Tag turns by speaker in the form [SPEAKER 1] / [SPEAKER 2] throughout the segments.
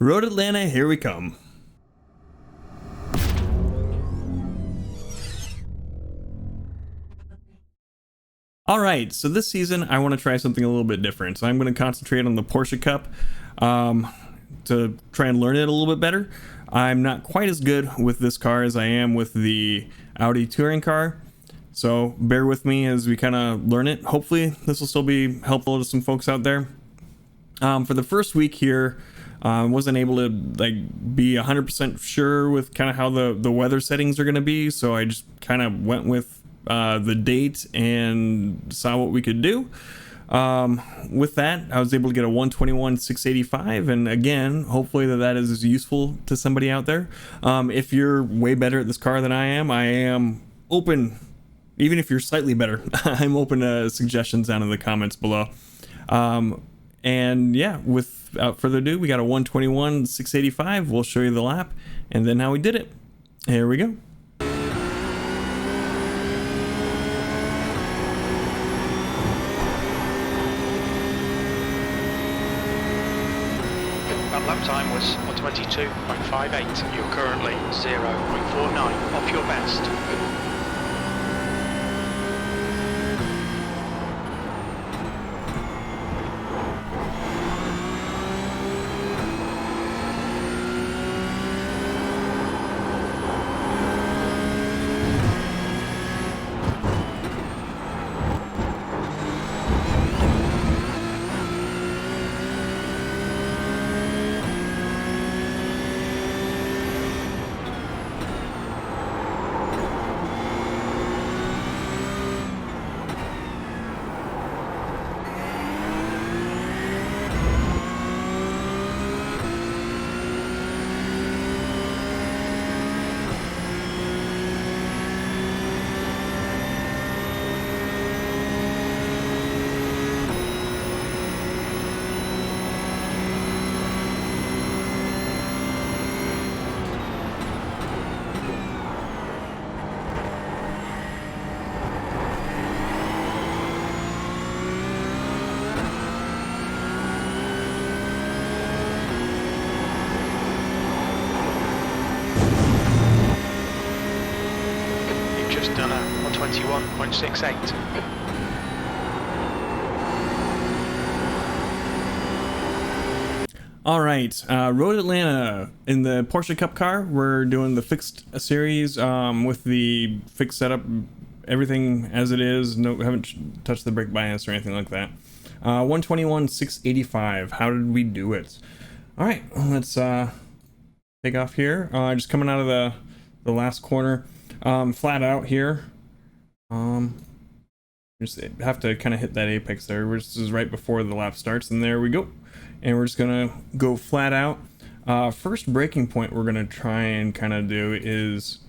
[SPEAKER 1] Road Atlanta, here we come. Alright, so this season I want to try something a little bit different. So I'm going to concentrate on the Porsche Cup to try and learn it a little bit better. I'm not quite as good with this car as I am with the Audi touring car. So bear with me as we kind of learn it. Hopefully this will still be helpful to some folks out there. For the first week here, I wasn't able to be 100% sure with kind of how the weather settings are going to be. So I just kind of went with the date and saw what we could do. With that, I was able to get a 121 685, and again, hopefully that is useful to somebody out there. If you're way better at this car than I am open. Even if you're slightly better, I'm open to suggestions down in the comments below. And yeah, without further ado, we got a 121 685. We'll show you the lap and then how we did it. Here we go.
[SPEAKER 2] That lap time was 122.58. You're currently 0.49 off your best. Just done a 121.68.
[SPEAKER 1] All right, Road Atlanta in the Porsche Cup car. We're doing the fixed series with the fixed setup, everything as it is. No, haven't touched the brake bias or anything like that. 121 685. How did we do it? All right, let's take off here. Just coming out of the last corner. Flat out here. Just have to kind of hit that apex there. This is right before the lap starts, and there we go. And we're just gonna go flat out. First braking point we're gonna try and kind of do is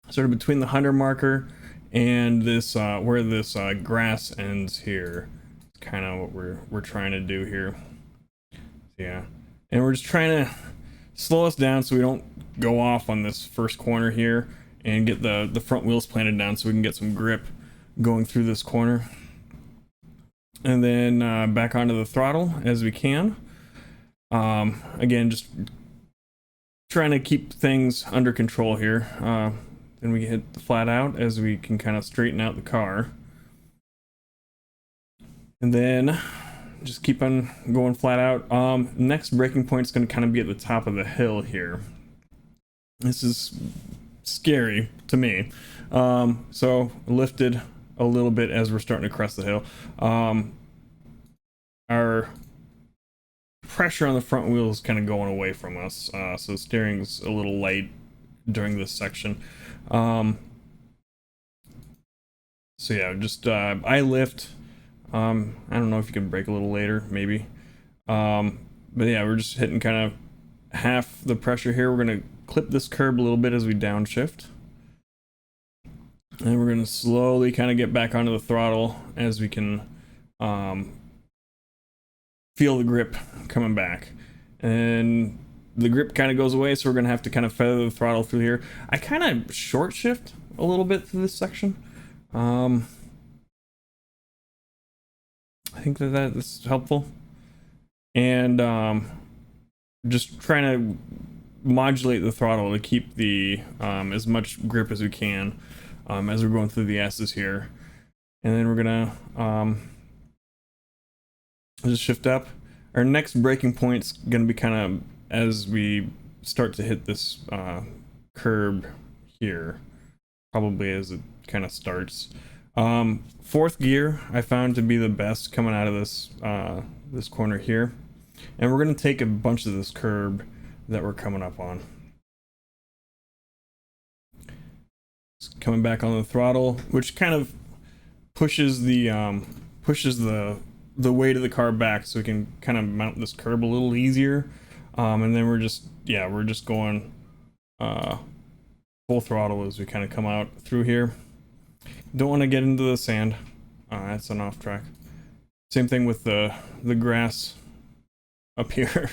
[SPEAKER 1] sort of between the 100 marker and this where this grass ends here. It's kind of what we're trying to do here. Yeah, and we're just trying to slow us down so we don't go off on this first corner here, and get the front wheels planted down so we can get some grip going through this corner. And then back onto the throttle as we can. Again, just trying to keep things under control here. Then we hit the flat out as we can kind of straighten out the car. And then just keep on going flat out. Next braking point is going to kind of be at the top of the hill here. This is scary to me. So lifted a little bit as we're starting to crest the hill. Our pressure on the front wheel is kind of going away from us, so steering's a little light during this section. So yeah, just I lift. I don't know if you can brake a little later, maybe. But yeah, we're just hitting kind of half the pressure here. We're gonna clip this curb a little bit as we downshift, and we're gonna slowly kind of get back onto the throttle as we can feel the grip coming back. And the grip kind of goes away, so we're gonna have to kind of feather the throttle through here. I kind of short shift a little bit through this section. I think that's helpful. And just trying to modulate the throttle to keep the as much grip as we can as we're going through the S's here. And then we're gonna just shift up. Our next braking point's gonna be kind of as we start to hit this curb here, probably as it kind of starts. Fourth gear I found to be the best coming out of this this corner here, and we're gonna take a bunch of this curb that we're coming up on. It's coming back on the throttle, which kind of pushes the weight of the car back, so we can kind of mount this curb a little easier. And then we're just going full throttle as we kind of come out through here. Don't want to get into the sand. That's an off track. Same thing with the grass up here.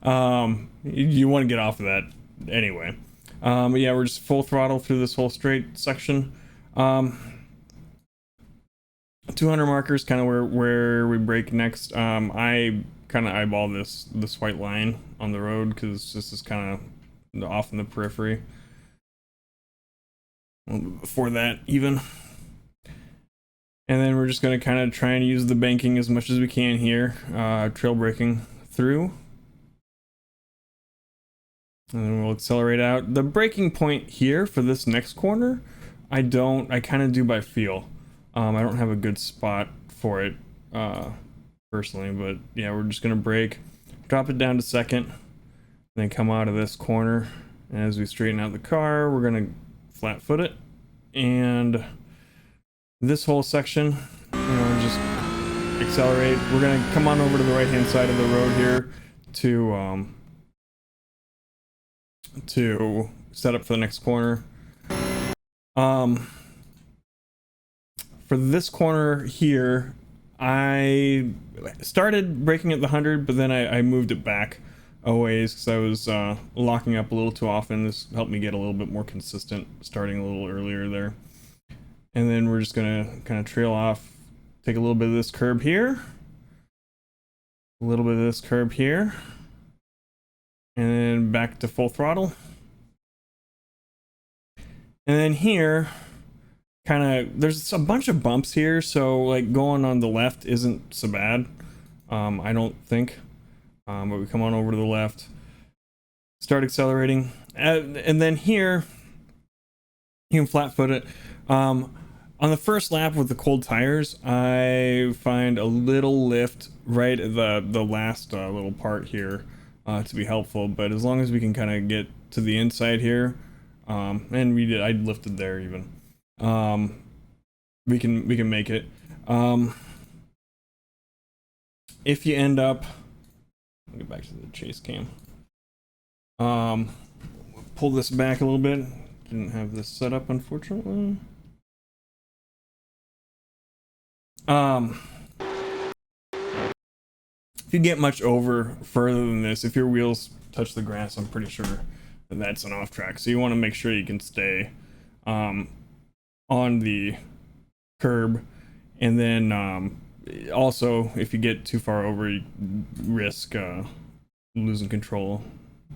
[SPEAKER 1] You want to get off of that anyway. But yeah, we're just full throttle through this whole straight section. 200 markers, kind of where we brake next. I kind of eyeball this white line on the road because this is kind of off in the periphery. Before that, even. And then we're just going to kind of try and use the banking as much as we can here, trail braking through. And then we'll accelerate out. The braking point here for this next corner, I kind of do by feel. I don't have a good spot for it personally, but yeah, we're just going to brake, drop it down to second, then come out of this corner. And as we straighten out the car, we're going to flat foot it. And this whole section, just accelerate. We're going to come on over to the right hand side of the road here to set up for the next corner. For this corner here, I started braking at the 100, but then I moved it back a ways because I was locking up a little too often. This helped me get a little bit more consistent, starting a little earlier there. And then we're just gonna kind of trail off, take a little bit of this curb here, a little bit of this curb here, and then back to full throttle. And then here, there's a bunch of bumps here, so like going on the left isn't so bad, I don't think. But we come on over to the left, start accelerating, and then here you can flat foot it. On the first lap with the cold tires, I find a little lift right at the last little part here to be helpful, but as long as we can kind of get to the inside here, and I lifted there even. We can make it. If you end up, I'll get back to the chase cam. Pull this back a little bit. Didn't have this set up, unfortunately. If you get much over further than this, if your wheels touch the grass, I'm pretty sure that that's an off track. So you want to make sure you can stay on the curb, and then also if you get too far over, you risk losing control.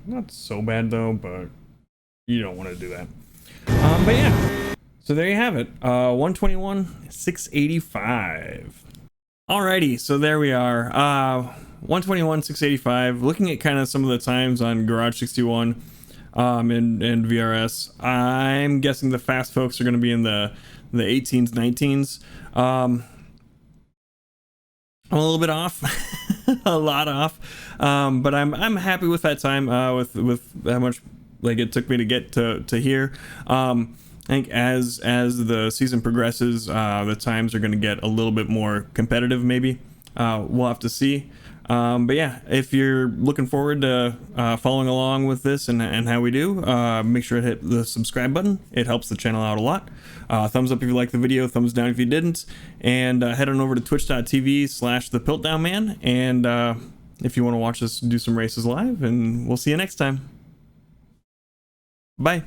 [SPEAKER 1] Not so bad though, but you don't want to do that. But yeah, so there you have it. 121 685. Alrighty, so there we are. 121 685. Looking at kind of some of the times on Garage 61 and VRS, I'm guessing the fast folks are going to be in the 18s, 19s. I'm a little bit off, a lot off, but I'm happy with that time, with how much like it took me to get to here. I think as the season progresses, the times are going to get a little bit more competitive. Maybe we'll have to see. But yeah, if you're looking forward to following along with this and how we do, make sure to hit the subscribe button. It helps the channel out a lot. Thumbs up if you liked the video, thumbs down if you didn't, and head on over to twitch.tv/thepiltdownman, and if you want to watch us do some races live, and we'll see you next time. Bye.